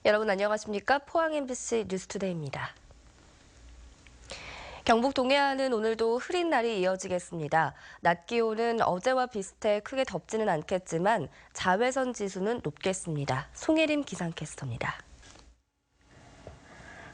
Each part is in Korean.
여러분 안녕하십니까? 포항 MBC 뉴스투데이입니다. 경북 동해안은 오늘도 흐린 날이 이어지겠습니다. 낮 기온은 어제와 비슷해 크게 덥지는 않겠지만 자외선 지수는 높겠습니다. 송혜림 기상캐스터입니다.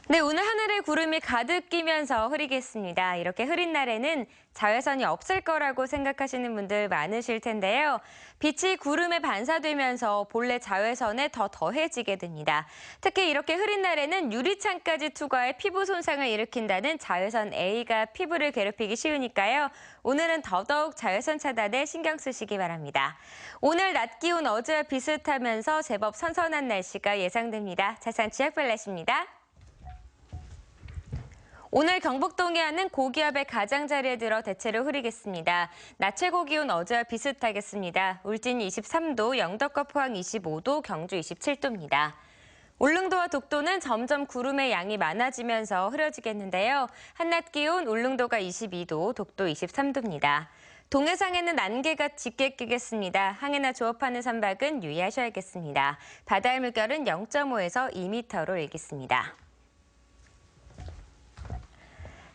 네, 오늘 하늘에 구름이 가득 끼면서 흐리겠습니다. 이렇게 흐린 날에는 자외선이 없을 거라고 생각하시는 분들 많으실 텐데요. 빛이 구름에 반사되면서 본래 자외선에 더 더해지게 됩니다. 특히 이렇게 흐린 날에는 유리창까지 투과해 피부 손상을 일으킨다는 자외선 A가 피부를 괴롭히기 쉬우니까요. 오늘은 더더욱 자외선 차단에 신경 쓰시기 바랍니다. 오늘 낮 기온 어제와 비슷하면서 제법 선선한 날씨가 예상됩니다. 자세한 지역별 날씨입니다. 오늘 경북 동해안은 고기압의 가장자리에 들어 대체로 흐리겠습니다. 낮 최고 기온 어제와 비슷하겠습니다. 울진 23도, 영덕과 포항 25도, 경주 27도입니다. 울릉도와 독도는 점점 구름의 양이 많아지면서 흐려지겠는데요. 한낮 기온 울릉도가 22도, 독도 23도입니다. 동해상에는 안개가 짙게 끼겠습니다. 항해나 조업하는 선박은 유의하셔야겠습니다. 바다의 물결은 0.5에서 2m로 일겠습니다.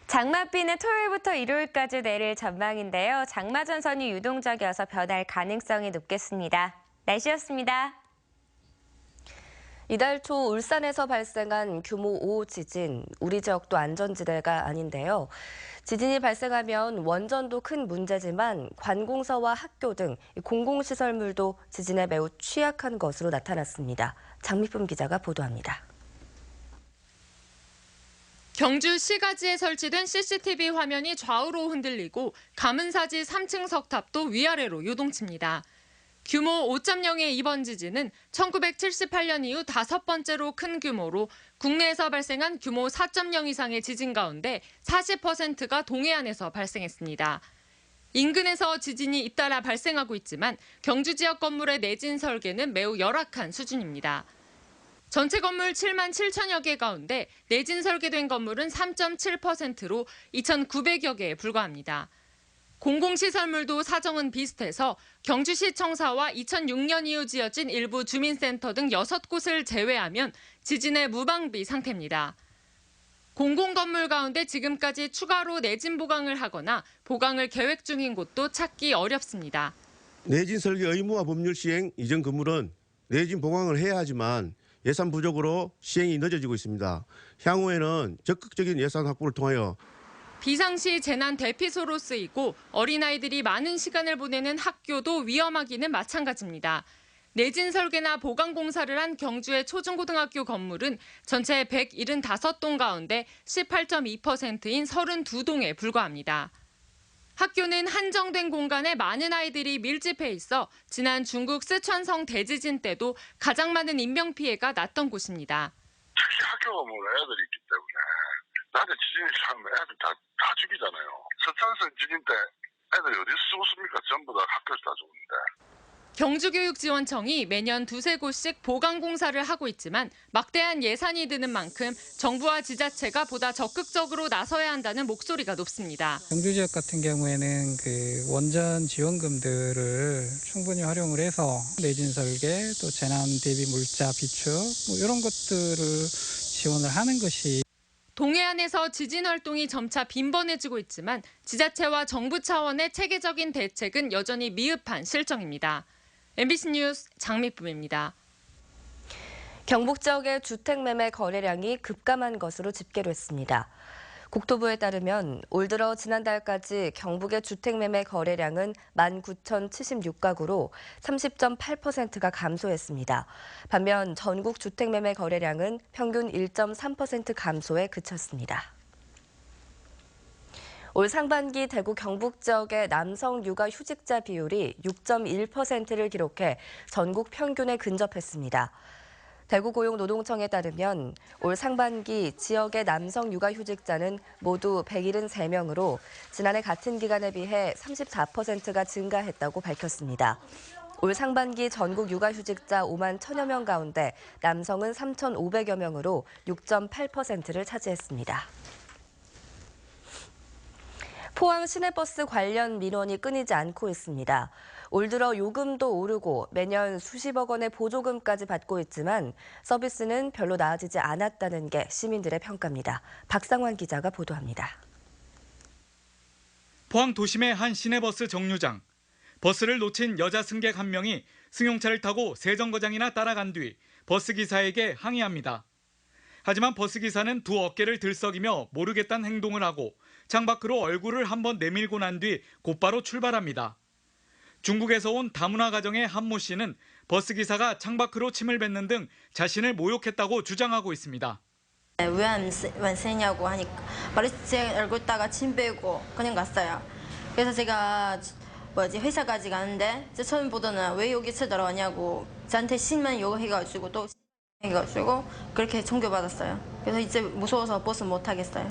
장맛비는 토요일부터 일요일까지 내릴 전망인데요. 장마 전선이 유동적이어서 변할 가능성이 높겠습니다. 날씨였습니다. 이달 초 울산에서 발생한 규모 5 지진, 우리 지역도 안전지대가 아닌데요. 지진이 발생하면 원전도 큰 문제지만 관공서와 학교 등 공공시설물도 지진에 매우 취약한 것으로 나타났습니다. 장미쁨 기자가 보도합니다. 경주 시가지에 설치된 CCTV 화면이 좌우로 흔들리고 가문사지 3층 석탑도 위아래로 요동칩니다. 규모 5.0의 이번 지진은 1978년 이후 5번째로 큰 규모로 국내에서 발생한 규모 4.0 이상의 지진 가운데 40%가 동해안에서 발생했습니다. 인근에서 지진이 잇따라 발생하고 있지만 경주 지역 건물의 내진 설계는 매우 열악한 수준입니다. 전체 건물 7만 7천여 개 가운데 내진 설계된 건물은 3.7%로 2,900여 개에 불과합니다. 공공시설물도 사정은 비슷해서 경주시청사와 2006년 이후 지어진 일부 주민센터 등 6곳을 제외하면 지진의 무방비 상태입니다. 공공건물 가운데 지금까지 추가로 내진 보강을 하거나 보강을 계획 중인 곳도 찾기 어렵습니다. 내진 설계 의무화 법률 시행 이전 건물은 내진 보강을 해야 하지만 예산 부족으로 시행이 늦어지고 있습니다. 향후에는 적극적인 예산 확보를 통하여 비상시 재난 대피소로 쓰이고 어린아이들이 많은 시간을 보내는 학교도 위험하기는 마찬가지입니다. 내진 설계나 보강 공사를 한 경주의 초중고등학교 건물은 전체 175동 가운데 18.2%인 32동에 불과합니다. 학교는 한정된 공간에 많은 아이들이 밀집해 있어 지난 중국 쓰촨성 대지진 때도 가장 많은 인명피해가 났던 곳입니다. 특히 학교가 애들이 있기 때문에 낮에 지진이 차면 애들 다 죽이잖아요. 쓰촨성 지진 때 애들이 어디서 죽었습니까? 전부 다 학교에서 다 죽었는데. 경주교육지원청이 매년 두세 곳씩 보강 공사를 하고 있지만 막대한 예산이 드는 만큼 정부와 지자체가 보다 적극적으로 나서야 한다는 목소리가 높습니다. 경주 지역 같은 경우에는 원전 지원금들을 충분히 활용을 해서 내진 설계, 또 재난 대비 물자 비축 이런 것들을 지원을 하는 것이. 동해안에서 지진 활동이 점차 빈번해지고 있지만 지자체와 정부 차원의 체계적인 대책은 여전히 미흡한 실정입니다. MBC 뉴스 장미쁨입니다. 경북 지역의 주택 매매 거래량이 급감한 것으로 집계됐습니다. 국토부에 따르면 올 들어 지난달까지 경북의 주택 매매 거래량은 19,076가구로 30.8%가 감소했습니다. 반면 전국 주택 매매 거래량은 평균 1.3% 감소에 그쳤습니다. 올 상반기 대구 경북 지역의 남성 육아 휴직자 비율이 6.1%를 기록해 전국 평균에 근접했습니다. 대구고용노동청에 따르면 올 상반기 지역의 남성 육아휴직자는 모두 173명으로 지난해 같은 기간에 비해 34%가 증가했다고 밝혔습니다. 올 상반기 전국 육아휴직자 5만 1천여 명 가운데 남성은 3,500여 명으로 6.8%를 차지했습니다. 포항 시내버스 관련 민원이 끊이지 않고 있습니다. 올 들어 요금도 오르고 매년 수십억 원의 보조금까지 받고 있지만 서비스는 별로 나아지지 않았다는 게 시민들의 평가입니다. 박상환 기자가 보도합니다. 포항 도심의 한 시내버스 정류장. 버스를 놓친 여자 승객 한 명이 승용차를 타고 세정거장이나 따라간 뒤 버스기사에게 항의합니다. 하지만 버스기사는 두 어깨를 들썩이며 모르겠다는 행동을 하고 창밖으로 얼굴을 한번 내밀고 난 뒤 곧바로 출발합니다. 중국에서 온 다문화 가정의 한모 씨는 버스기사가 창밖으로 침을 뱉는 등 자신을 모욕했다고 주장하고 있습니다. 왜 안 쓰냐고 하니까 바로 제 얼굴 따가 침 빼고 그냥 갔어요. 그래서 제가 회사까지 가는데 처음 보더니 왜 여기 쳐들어왔냐고 저한테 심한 욕해가지고 또 해가지고 그렇게 총교받았어요. 그래서 이제 무서워서 버스 못 타겠어요.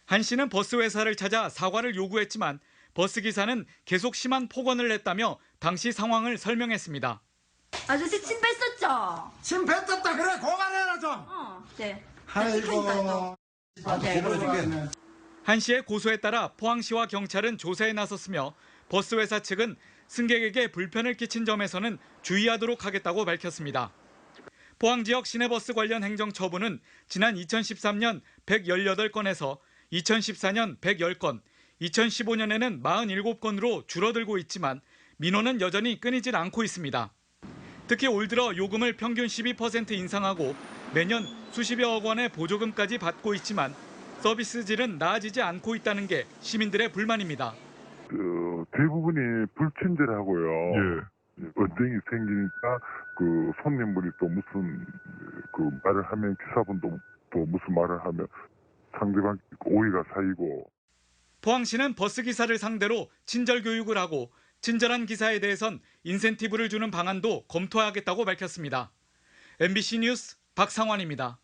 한 씨는 버스 회사를 찾아 사과를 요구했지만 버스기사는 계속 심한 폭언을 했다며 당시 상황을 설명했습니다. 아저씨 침 뺐었죠? 침 뱉었다 그래 고발해라 좀. 네. 아이고. 한 씨의 고소에 따라 포항시와 경찰은 조사에 나섰으며 버스 회사 측은 승객에게 불편을 끼친 점에서는 주의하도록 하겠다고 밝혔습니다. 포항 지역 시내버스 관련 행정처분은 지난 2013년 118건에서 2014년 110건, 2015년에는 47건으로 줄어들고 있지만 민원은 여전히 끊이질 않고 있습니다. 특히 올 들어 요금을 평균 12% 인상하고 매년 수십여억 원의 보조금까지 받고 있지만 서비스 질은 나아지지 않고 있다는 게 시민들의 불만입니다. 대부분이 불친절하고요. 언쟁이 생기니까 손님분이 또 무슨 말을 하면 기사분도 또 무슨 말을 하면 상대방 오해가 쌓이고. 포항시는 버스기사를 상대로 친절 교육을 하고 친절한 기사에 대해선 인센티브를 주는 방안도 검토하겠다고 밝혔습니다. MBC 뉴스 박상환입니다.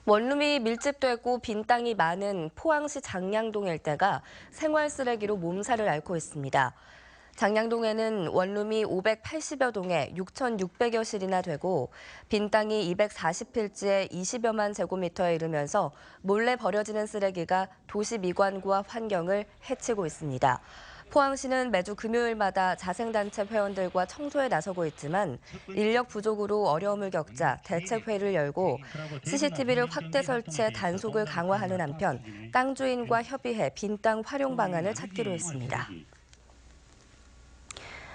원룸이 밀집되고 빈 땅이 많은 포항시 장량동 일대가 생활 쓰레기로 몸살을 앓고 있습니다. 장량동에는 원룸이 580여 동에 6,600여 실이나 되고 빈 땅이 240필지에 20여만 제곱미터에 이르면서 몰래 버려지는 쓰레기가 도시 미관과 환경을 해치고 있습니다. 포항시는 매주 금요일마다 자생단체 회원들과 청소에 나서고 있지만 인력 부족으로 어려움을 겪자 대책회의를 열고 CCTV를 확대 설치해 단속을 강화하는 한편 땅 주인과 협의해 빈 땅 활용 방안을 찾기로 했습니다.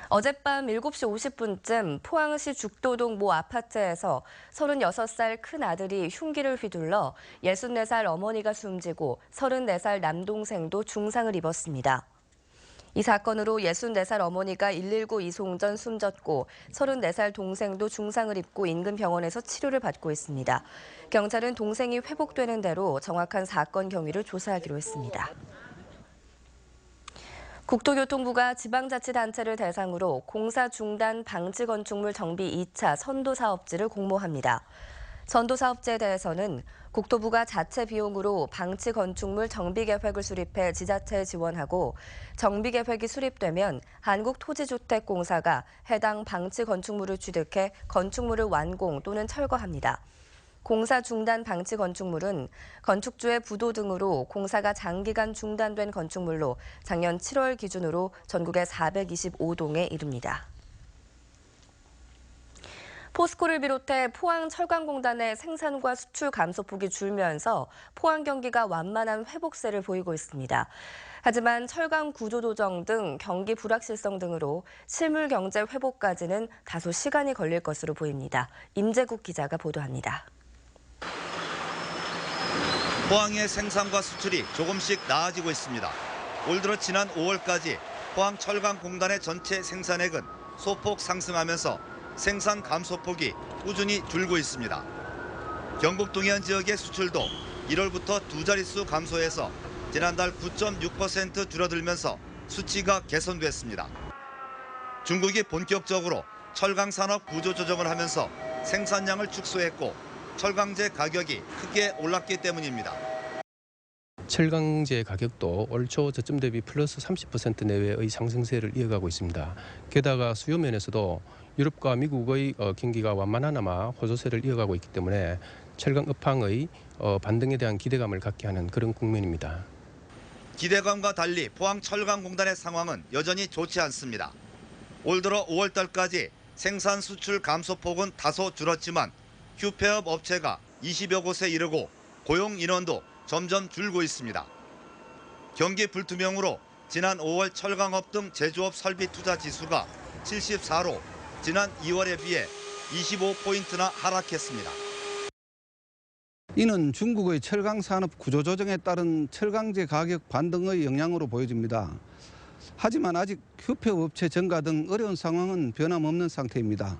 어젯밤 7시 50분쯤 포항시 죽도동 모 아파트에서 36살 큰 아들이 흉기를 휘둘러 64살 어머니가 숨지고 34살 남동생도 중상을 입었습니다. 이 사건으로 64살 어머니가 119 이송 전 숨졌고 34살 동생도 중상을 입고 인근 병원에서 치료를 받고 있습니다. 경찰은 동생이 회복되는 대로 정확한 사건 경위를 조사하기로 했습니다. 국토교통부가 지방자치단체를 대상으로 공사 중단 방치 건축물 정비 2차 선도사업지를 공모합니다. 선도사업지에 대해서는 국토부가 자체 비용으로 방치 건축물 정비계획을 수립해 지자체에 지원하고 정비계획이 수립되면 한국토지주택공사가 해당 방치 건축물을 취득해 건축물을 완공 또는 철거합니다. 공사 중단 방치 건축물은 건축주의 부도 등으로 공사가 장기간 중단된 건축물로 작년 7월 기준으로 전국의 425동에 이릅니다. 포스코를 비롯해 포항철강공단의 생산과 수출 감소폭이 줄면서 포항 경기가 완만한 회복세를 보이고 있습니다. 하지만 철강 구조 조정 등 경기 불확실성 등으로 실물 경제 회복까지는 다소 시간이 걸릴 것으로 보입니다. 임재국 기자가 보도합니다. 포항의 생산과 수출이 조금씩 나아지고 있습니다. 올 들어 지난 5월까지 포항철강공단의 전체 생산액은 소폭 상승하면서 생산 감소폭이 꾸준히 줄고 있습니다. 경북 동해안 지역의 수출도 1월부터 두 자릿수 감소해서 지난달 9.6% 줄어들면서 수치가 개선됐습니다. 중국이 본격적으로 철강 산업 구조 조정을 하면서 생산량을 축소했고 철강제 가격이 크게 올랐기 때문입니다. 철강제 가격도 올 초 저점 대비 플러스 30% 내외의 상승세를 이어가고 있습니다. 게다가 수요 면에서도 유럽과 미국의 경기가 완만하나마 호조세를 이어가고 있기 때문에 철강 업황의 반등에 대한 기대감을 갖게 하는 그런 국면입니다. 기대감과 달리 포항철강공단의 상황은 여전히 좋지 않습니다. 올 들어 5월 달까지 생산 수출 감소폭은 다소 줄었지만 휴폐업 업체가 20여 곳에 이르고 고용 인원도 점점 줄고 있습니다. 경기 불투명으로 지난 5월 철강업 등 제조업 설비 투자 지수가 74로 지난 2월에 비해 25포인트나 하락했습니다. 이는 중국의 철강 산업 구조 조정에 따른 철강제 가격 반등의 영향으로 보여집니다. 하지만 아직 휴폐업 업체 증가 등 어려운 상황은 변함없는 상태입니다.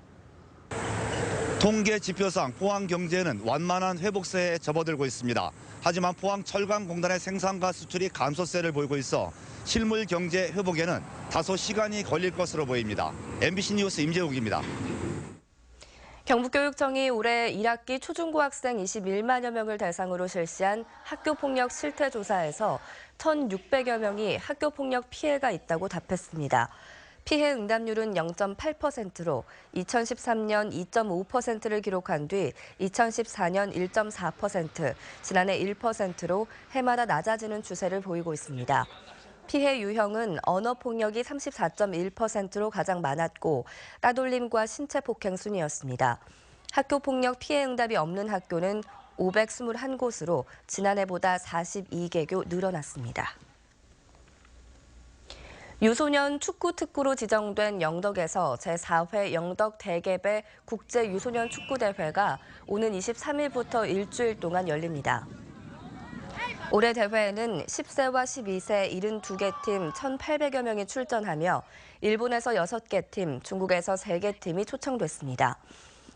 통계 지표상 포항 경제는 완만한 회복세에 접어들고 있습니다. 하지만 포항철강공단의 생산과 수출이 감소세를 보이고 있어 실물 경제 회복에는 다소 시간이 걸릴 것으로 보입니다. MBC 뉴스 임재욱입니다. 경북교육청이 올해 1학기 초중고 학생 21만여 명을 대상으로 실시한 학교폭력 실태조사에서 1,600여 명이 학교폭력 피해가 있다고 답했습니다. 피해 응답률은 0.8%로 2013년 2.5%를 기록한 뒤 2014년 1.4%, 지난해 1%로 해마다 낮아지는 추세를 보이고 있습니다. 피해 유형은 언어폭력이 34.1%로 가장 많았고 따돌림과 신체폭행 순이었습니다. 학교폭력 피해 응답이 없는 학교는 521곳으로 지난해보다 42개교 늘어났습니다. 유소년 축구 특구로 지정된 영덕에서 제4회 영덕 대개배 국제 유소년 축구대회가 오는 23일부터 일주일 동안 열립니다. 올해 대회에는 10세와 12세 72개 팀 1,800여 명이 출전하며 일본에서 6개 팀, 중국에서 3개 팀이 초청됐습니다.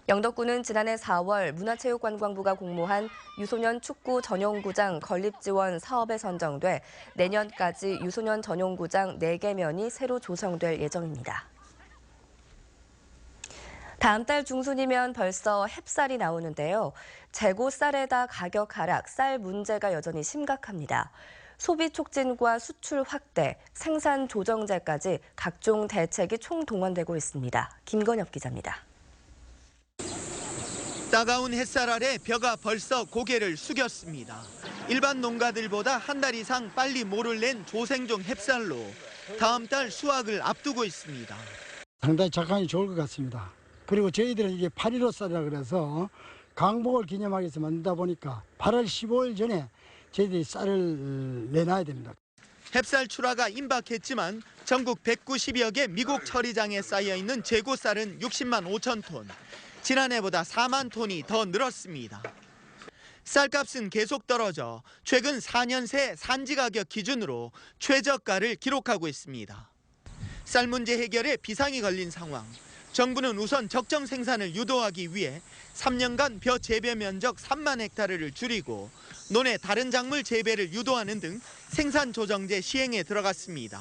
영덕구는 지난해 4월 문화체육관광부가 공모한 유소년 축구 전용구장 건립 지원 사업에 선정돼 내년까지 유소년 전용구장 4개면이 새로 조성될 예정입니다. 다음 달 중순이면 벌써 햅쌀이 나오는데요. 재고 쌀에다 가격 하락, 쌀 문제가 여전히 심각합니다. 소비 촉진과 수출 확대, 생산 조정제까지 각종 대책이 총동원되고 있습니다. 김건엽 기자입니다. 따가운 햇살 아래 벼가 벌써 고개를 숙였습니다. 일반 농가들보다 한 달 이상 빨리 모를 낸 조생종 햅쌀로 다음 달 수확을 앞두고 있습니다. 상당히 작황이 좋을 것 같습니다. 그리고 저희들은 이게 8.15 쌀이라 그래서 강복을 기념하기 위해서 만들다 보니까 8월 15일 전에 저희들이 쌀을 내놔야 됩니다. 햅쌀 출하가 임박했지만 전국 190여 개 미국 처리장에 쌓여있는 재고 쌀은 60만 5천 톤. 지난해보다 4만 톤이 더 늘었습니다. 쌀값은 계속 떨어져 최근 4년 새 산지 가격 기준으로 최저가를 기록하고 있습니다. 쌀 문제 해결에 비상이 걸린 상황. 정부는 우선 적정 생산을 유도하기 위해 3년간 벼 재배 면적 3만 헥타르를 줄이고 논의 다른 작물 재배를 유도하는 등 생산 조정제 시행에 들어갔습니다.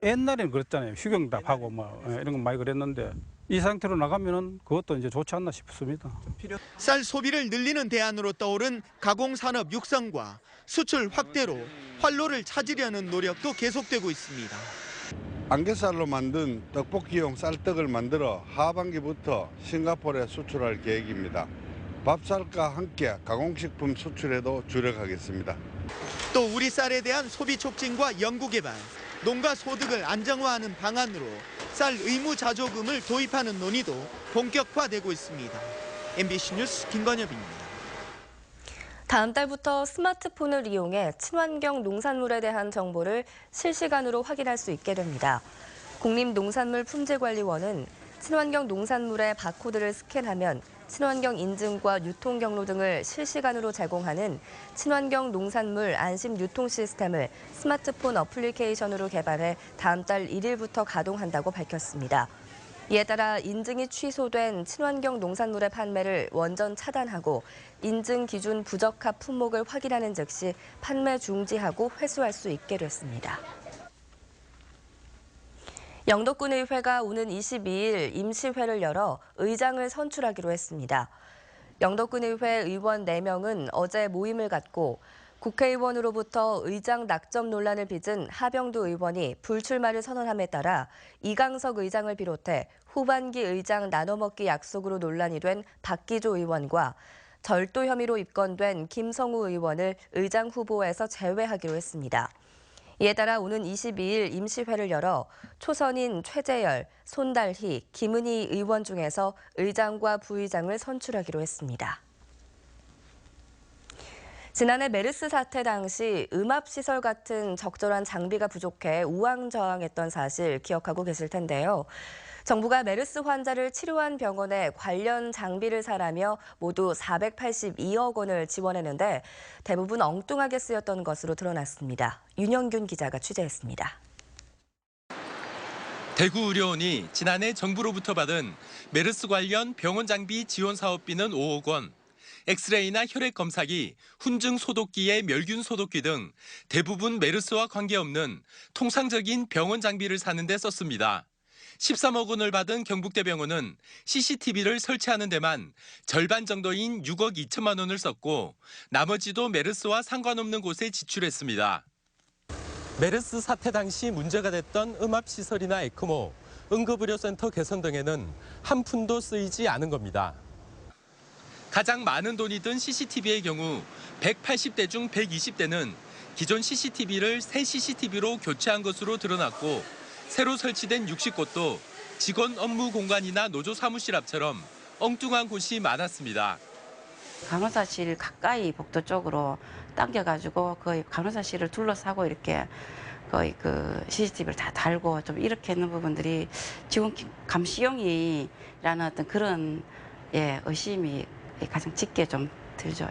옛날에는 그랬잖아요. 휴경답하고 이런 거 많이 그랬는데 이 상태로 나가면은 그것도 이제 좋지 않나 싶습니다. 쌀 소비를 늘리는 대안으로 떠오른 가공산업 육성과 수출 확대로 활로를 찾으려는 노력도 계속되고 있습니다. 안개쌀로 만든 떡볶이용 쌀떡을 만들어 하반기부터 싱가포르에 수출할 계획입니다. 밥쌀과 함께 가공식품 수출에도 주력하겠습니다. 또 우리 쌀에 대한 소비 촉진과 연구 개발, 농가 소득을 안정화하는 방안으로 쌀 의무 자조금을 도입하는 논의도 본격화되고 있습니다. MBC 뉴스 김건엽입니다. 다음 달부터 스마트폰을 이용해 친환경 농산물에 대한 정보를 실시간으로 확인할 수 있게 됩니다. 국립농산물품질관리원은 친환경 농산물의 바코드를 스캔하면 친환경 인증과 유통 경로 등을 실시간으로 제공하는 친환경 농산물 안심 유통 시스템을 스마트폰 어플리케이션으로 개발해 다음 달 1일부터 가동한다고 밝혔습니다. 이에 따라 인증이 취소된 친환경 농산물의 판매를 원전 차단하고 인증 기준 부적합 품목을 확인하는 즉시 판매 중지하고 회수할 수 있게 됐습니다. 영덕군의회가 오는 22일 임시회를 열어 의장을 선출하기로 했습니다. 영덕군의회 의원 4명은 어제 모임을 갖고 국회의원으로부터 의장 낙점 논란을 빚은 하병두 의원이 불출마를 선언함에 따라 이강석 의장을 비롯해 후반기 의장 나눠먹기 약속으로 논란이 된 박기조 의원과 절도 혐의로 입건된 김성우 의원을 의장 후보에서 제외하기로 했습니다. 이에 따라 오는 22일 임시회를 열어 초선인 최재열, 손달희, 김은희 의원 중에서 의장과 부의장을 선출하기로 했습니다. 지난해 메르스 사태 당시 음압시설 같은 적절한 장비가 부족해 우왕좌왕했던 사실 기억하고 계실 텐데요. 정부가 메르스 환자를 치료한 병원에 관련 장비를 사라며 모두 482억 원을 지원했는데 대부분 엉뚱하게 쓰였던 것으로 드러났습니다. 윤영균 기자가 취재했습니다. 대구의료원이 지난해 정부로부터 받은 메르스 관련 병원 장비 지원 사업비는 5억 원, 엑스레이나 혈액 검사기, 훈증 소독기의 멸균 소독기 등 대부분 메르스와 관계없는 통상적인 병원 장비를 사는 데 썼습니다. 13억 원을 받은 경북대병원은 CCTV를 설치하는 데만 절반 정도인 6억 2천만 원을 썼고 나머지도 메르스와 상관없는 곳에 지출했습니다. 메르스 사태 당시 문제가 됐던 음압시설이나 에크모, 응급의료센터 개선 등에는 한 푼도 쓰이지 않은 겁니다. 가장 많은 돈이 든 CCTV의 경우 180대 중 120대는 기존 CCTV를 새 CCTV로 교체한 것으로 드러났고 새로 설치된 60곳도 직원 업무 공간이나 노조 사무실 앞처럼 엉뚱한 곳이 많았습니다. 간호사실 가까이 복도 쪽으로 당겨가지고 거의 간호사실을 둘러싸고 이렇게 거의 그 CCTV를 다 달고 좀 이렇게 있는 부분들이 지금 감시용이라는 어떤 그런 의심이 가장 짙게 좀 들죠.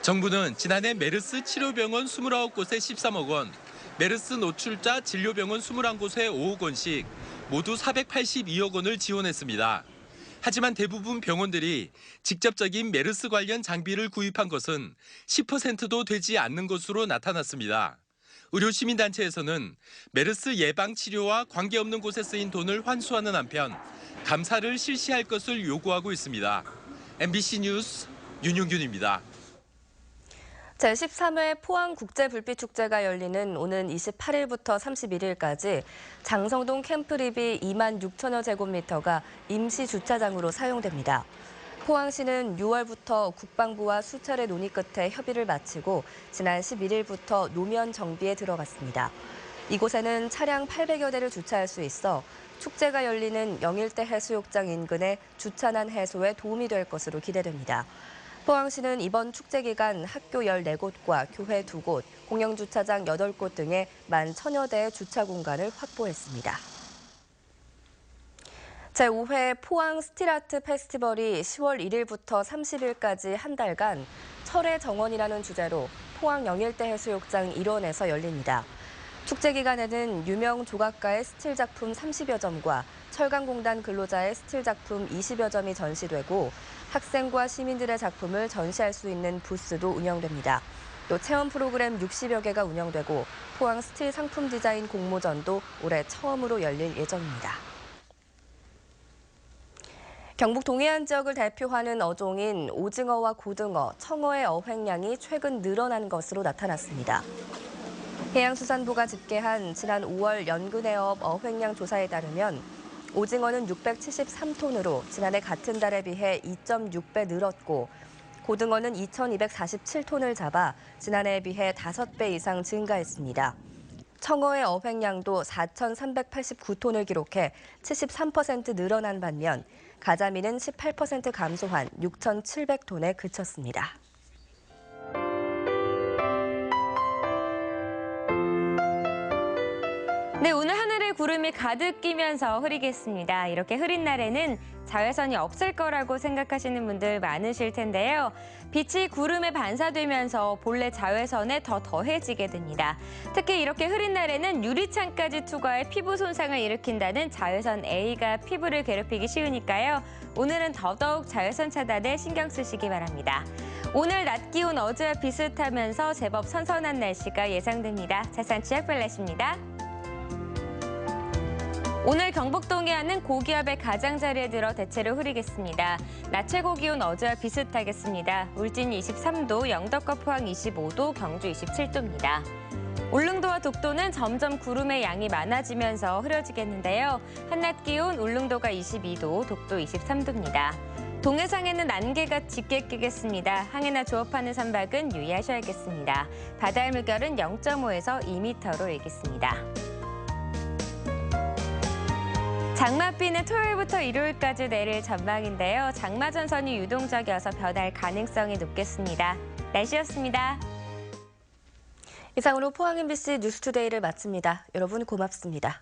정부는 지난해 메르스 치료병원 29곳에 13억 원, 메르스 노출자 진료병원 21곳에 5억 원씩 모두 482억 원을 지원했습니다. 하지만 대부분 병원들이 직접적인 메르스 관련 장비를 구입한 것은 10%도 되지 않는 것으로 나타났습니다. 의료시민단체에서는 메르스 예방 치료와 관계없는 곳에 쓰인 돈을 환수하는 한편 감사를 실시할 것을 요구하고 있습니다. MBC 뉴스 윤용균입니다. 제13회 포항국제불빛축제가 열리는 오는 28일부터 31일까지 장성동 캠프립이 2만 6천여 제곱미터가 임시 주차장으로 사용됩니다. 포항시는 6월부터 국방부와 수차례 논의 끝에 협의를 마치고 지난 11일부터 노면 정비에 들어갔습니다. 이곳에는 차량 800여 대를 주차할 수 있어 축제가 열리는 영일대 해수욕장 인근의 주차난 해소에 도움이 될 것으로 기대됩니다. 포항시는 이번 축제 기간 학교 14곳과 교회 2곳, 공영주차장 8곳 등에 11,000여 대의 주차 공간을 확보했습니다. 제5회 포항 스틸아트 페스티벌이 10월 1일부터 30일까지 한 달간 철의 정원이라는 주제로 포항 영일대 해수욕장 일원에서 열립니다. 축제 기간에는 유명 조각가의 스틸 작품 30여 점과 철강공단 근로자의 스틸 작품 20여 점이 전시되고 학생과 시민들의 작품을 전시할 수 있는 부스도 운영됩니다. 또 체험 프로그램 60여 개가 운영되고 포항 스틸 상품 디자인 공모전도 올해 처음으로 열릴 예정입니다. 경북 동해안 지역을 대표하는 어종인 오징어와 고등어, 청어의 어획량이 최근 늘어난 것으로 나타났습니다. 해양수산부가 집계한 지난 5월 연근해업 어획량 조사에 따르면 오징어는 673톤으로 지난해 같은 달에 비해 2.6배 늘었고 고등어는 2,247톤을 잡아 지난해에 비해 5배 이상 증가했습니다. 청어의 어획량도 4,389톤을 기록해 73% 늘어난 반면 가자미는 18% 감소한 6,700톤에 그쳤습니다. 네, 오늘 하늘에 구름이 가득 끼면서 흐리겠습니다. 이렇게 흐린 날에는 자외선이 없을 거라고 생각하시는 분들 많으실 텐데요. 빛이 구름에 반사되면서 본래 자외선에 더 더해지게 됩니다. 특히 이렇게 흐린 날에는 유리창까지 투과해 피부 손상을 일으킨다는 자외선 A가 피부를 괴롭히기 쉬우니까요. 오늘은 더더욱 자외선 차단에 신경 쓰시기 바랍니다. 오늘 낮 기온 어제와 비슷하면서 제법 선선한 날씨가 예상됩니다. 자세한 지역별 날씨입니다. 오늘 경북 동해안은 고기압의 가장자리에 들어 대체로 흐리겠습니다. 낮 최고 기온 어제와 비슷하겠습니다. 울진 23도, 영덕과 포항 25도, 경주 27도입니다. 울릉도와 독도는 점점 구름의 양이 많아지면서 흐려지겠는데요. 한낮 기온 울릉도가 22도, 독도 23도입니다. 동해상에는 안개가 짙게 끼겠습니다. 항해나 조업하는 선박은 유의하셔야겠습니다. 바다의 물결은 0.5에서 2m로 일겠습니다. 장맛비는 토요일부터 일요일까지 내릴 전망인데요. 장마 전선이 유동적이어서 변할 가능성이 높겠습니다. 날씨였습니다. 이상으로 포항 MBC 뉴스투데이를 마칩니다. 여러분 고맙습니다.